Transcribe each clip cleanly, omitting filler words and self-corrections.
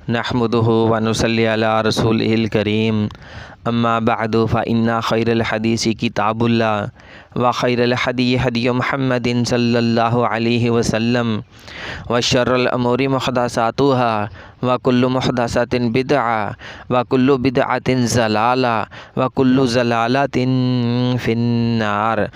نحمده ونصلي على رسوله الكريم اما بعد فإن خير الحديث كتاب الله وخير الهدي هدي محمد صلى الله عليه وسلم وشر الأمور محدثاتها وكل محدثة بدعة وكل بدعة ضلالة وكل ضلالة في النار۔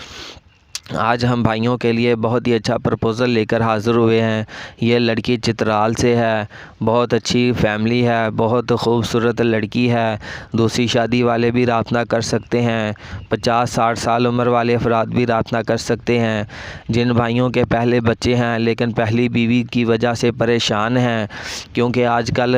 آج ہم بھائیوں کے لیے بہت ہی اچھا پرپوزل لے کر حاضر ہوئے ہیں۔ یہ لڑکی چترال سے ہے، بہت اچھی فیملی ہے، بہت خوبصورت لڑکی ہے۔ دوسری شادی والے بھی رابطہ کر سکتے ہیں، 50-60 سال عمر والے افراد بھی رابطہ کر سکتے ہیں۔ جن بھائیوں کے پہلے بچے ہیں لیکن پہلی بیوی کی وجہ سے پریشان ہیں، کیونکہ آج کل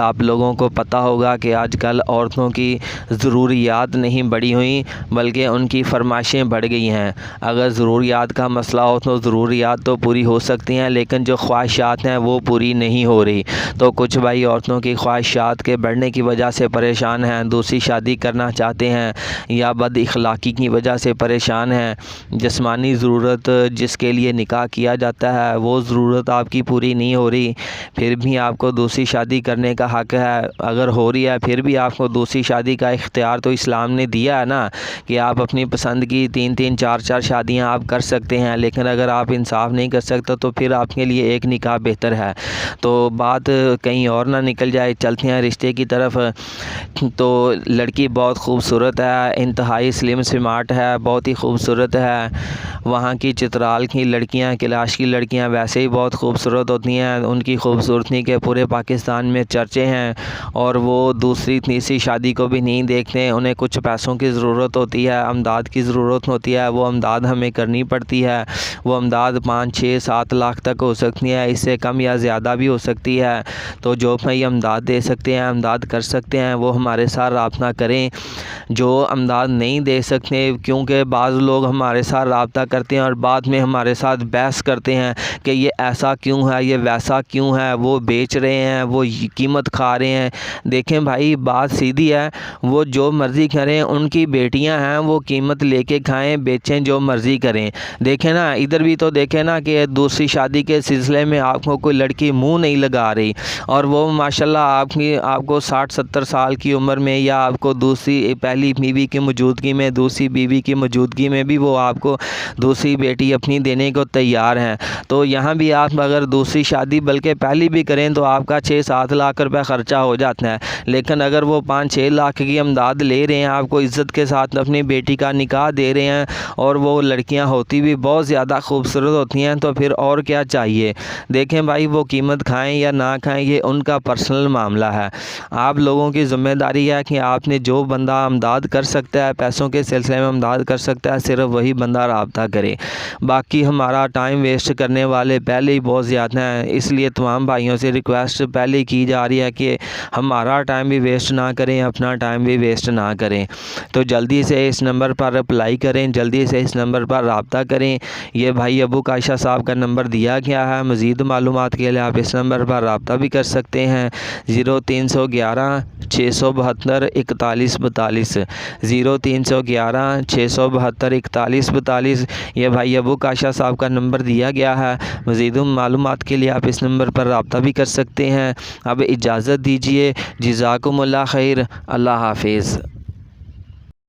آپ لوگوں کو پتہ ہوگا کہ آج کل عورتوں کی ضروریات نہیں بڑھی ہوئیں بلکہ ان کی فرمائشیں بڑھ گئی ہیں۔ اگر ضروریات کا مسئلہ ہو تو ضروریات تو پوری ہو سکتی ہیں لیکن جو خواہشات ہیں وہ پوری نہیں ہو رہی۔ تو کچھ بھائی عورتوں کی خواہشات کے بڑھنے کی وجہ سے پریشان ہیں، دوسری شادی کرنا چاہتے ہیں یا بد اخلاقی کی وجہ سے پریشان ہیں۔ جسمانی ضرورت جس کے لیے نکاح کیا جاتا ہے وہ ضرورت آپ کی پوری نہیں ہو رہی، پھر بھی آپ کو دوسری شادی کرنے کا حق ہے۔ اگر ہو رہی ہے پھر بھی آپ کو دوسری شادی کا اختیار تو اسلام نے دیا ہے نا، کہ آپ اپنی پسند کی 3-3 4-4 شادیاں آپ کر سکتے ہیں، لیکن اگر آپ انصاف نہیں کر سکتے تو پھر آپ کے لیے ایک نکاح بہتر ہے۔ تو بات کہیں اور نہ نکل جائے، چلتے ہیں رشتے کی طرف۔ تو لڑکی بہت خوبصورت ہے، انتہائی سلم سمارٹ ہے، بہت ہی خوبصورت ہے۔ وہاں کی چترال کی لڑکیاں، کیلاش کی لڑکیاں ویسے ہی بہت خوبصورت ہوتی ہیں، ان کی خوبصورتی کے پورے پاکستان میں چرچے ہیں، اور وہ دوسری تیسری شادی کو بھی نہیں دیکھتے۔ انہیں کچھ پیسوں کی ضرورت ہوتی ہے، امداد کی ضرورت ہوتی ہے، وہ امداد ہمیں کرنی پڑتی ہے۔ وہ امداد 5-6-7 لاکھ تک ہو سکتی ہے، اس سے کم یا زیادہ بھی ہو سکتی ہے۔ تو جو بھائی امداد دے سکتے ہیں، امداد کر سکتے ہیں، وہ ہمارے ساتھ رابطہ کریں۔ جو امداد نہیں دے سکتے، کیونکہ بعض لوگ ہمارے ساتھ رابطہ کرتے ہیں اور بعد میں ہمارے ساتھ بحث کرتے ہیں کہ یہ ایسا کیوں ہے، یہ ویسا کیوں ہے، وہ بیچ رہے ہیں، وہ قیمت کھا رہے ہیں۔ دیکھیں بھائی، بات سیدھی ہے، وہ جو مرضی کریں، ان کی بیٹیاں ہیں، وہ قیمت لے کے کھائیں، بیچیں، جو مرضی کریں۔ دیکھیں نا، ادھر بھی تو دیکھیں نا کہ دوسری شادی کے سلسلے میں آپ کو کوئی لڑکی منہ نہیں لگا رہی، اور وہ ماشاءاللہ آپ کو 60-70 سال کی عمر میں، یا آپ کو دوسری پہلی بیوی کی موجودگی میں، دوسری بیوی کی موجودگی میں بھی وہ آپ کو دوسری بیٹی اپنی دینے کو تیار ہیں۔ تو یہاں بھی آپ اگر دوسری شادی بلکہ پہلی بھی کریں تو آپ کا 6-7 لاکھ روپے خرچہ ہو جاتا ہے، لیکن اگر وہ 5-6 لاکھ کی امداد لے رہے ہیں، آپ کو عزت کے ساتھ اپنی بیٹی کا نکاح دے رہے ہیں، اور وہ لڑکیاں ہوتی بھی بہت زیادہ خوبصورت ہوتی ہیں، تو پھر اور کیا چاہیے۔ دیکھیں بھائی، وہ قیمت کھائیں یا نہ کھائیں، یہ ان کا پرسنل معاملہ ہے۔ آپ لوگوں کی ذمہ داری ہے کہ آپ نے جو بندہ امداد کر سکتا ہے، پیسوں کے سلسلے میں امداد کر سکتا ہے، صرف وہی بندہ رابطہ کرے۔ باقی ہمارا ٹائم ویسٹ کرنے والے پہلے ہی بہت زیادہ ہیں، اس لیے تمام بھائیوں سے ریکویسٹ پہلے کی جا رہی ہے کہ ہمارا ٹائم بھی ویسٹ نہ کریں، اپنا ٹائم بھی ویسٹ نہ کریں۔ تو جلدی سے اس نمبر پر اپلائی کریں، جلدی سے اس نمبر پر رابطہ کریں۔ یہ بھائی ابو کا عائشہ صاحب کا نمبر دیا گیا ہے، مزید معلومات کے لیے آپ اس نمبر پر رابطہ بھی کر سکتے ہیں۔ 0311 672 4142 0311 672 4142 یہ بھائی ابو کا عائشہ صاحب کا نمبر دیا گیا ہے۔ مزید معلومات کے لیے آپ اس نمبر پر رابطہ بھی کر سکتے ہیں۔ اب اجازت دیجیے، جزاکم اللہ خیر، اللہ حافظ۔